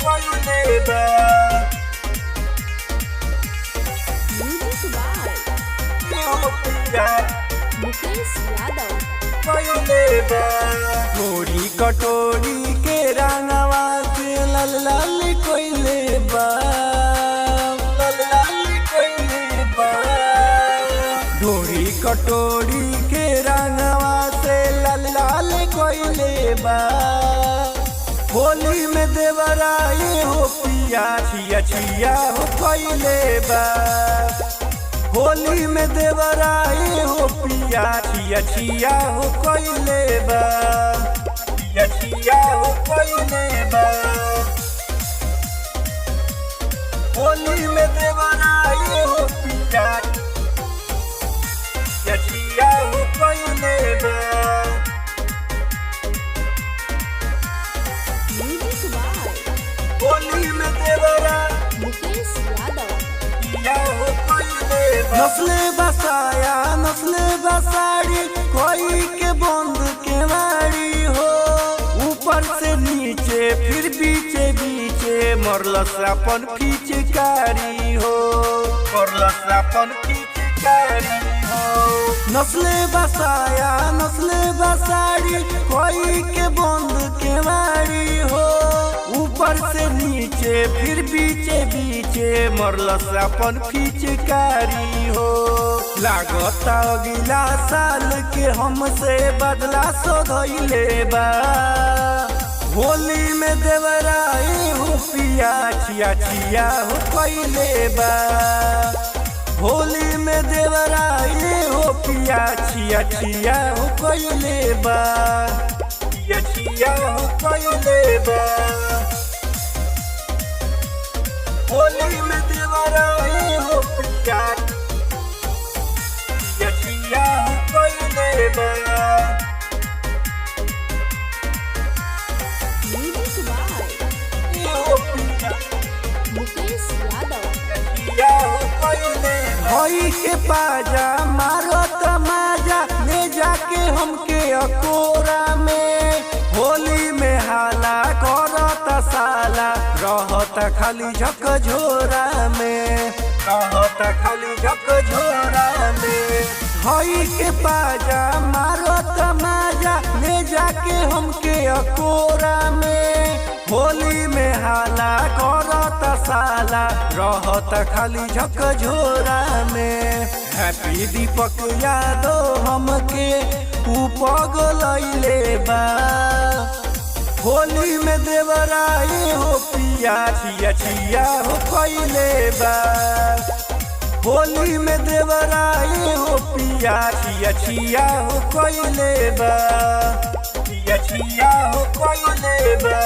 कोइले बा music by हो पिया मुकेश यादव। कोइले बा मोरी कटोरी के रंगवा से लाल लाल कोइले बा लाल लाल कोइले बा मोरी कटोरी के रंगवा से लाल लाल कोइले बा होली में देवराए हो पिया छिया छिया हो कोइले बा होली में देवराए हो पिया छिया छिया हो कोइले बा छिया छिया हो कोइले बा होली में देवराए हो पिया छिया छिया हो कोइले बा म्यूजिक बाय होली में देवरा मुकेश यादव। नस्ले बसाया नस्ले बसाड़ी कोई के बंद के वाड़ी हो ऊपर से नीचे फिर बीचे बीचे मरलस अपन पिचकारी हो मरलस अपन पिचकारी हो नस्ले बसाया नस्ले बसाड़ी कोई के बंद के वाड़ी हो ऊपर से नीचे फिर बीचे बीचे मरलस अपन पिचकारी हो लागता अगला साल के हमसे बदला सोधइले बा होली में देवराए हो पिया छिया छिया हो कोइले बा होली में देवराए हो पिया छिया छिया हो कोइले बा छिया छिया हो कोइले बा होली में देवराए हो पिया छिया छिया हो कोइले बा म्यूजिक बाय हो पिया मुकेश यादव। छिया हो कोइले होई के पाजा मारो तमाजा ले जाके हमके अकोरा में होली में हाला करत साला रहत खाली झकझोरा में रहत खाली झकझोरा में हई के पाजा मारो तमाजा ले जाके हमके अकोरा में होली में हाला करत साला रहत खाली झकझोरा में हैप्पी दीपक यादव हमके उपगलैले बा होली में देवराए हो पिया छिया छिया हो कोइले बा होली में देवराए हो पिया छिया छिया हो कोइले बा छिया छिया हो कोइले बा।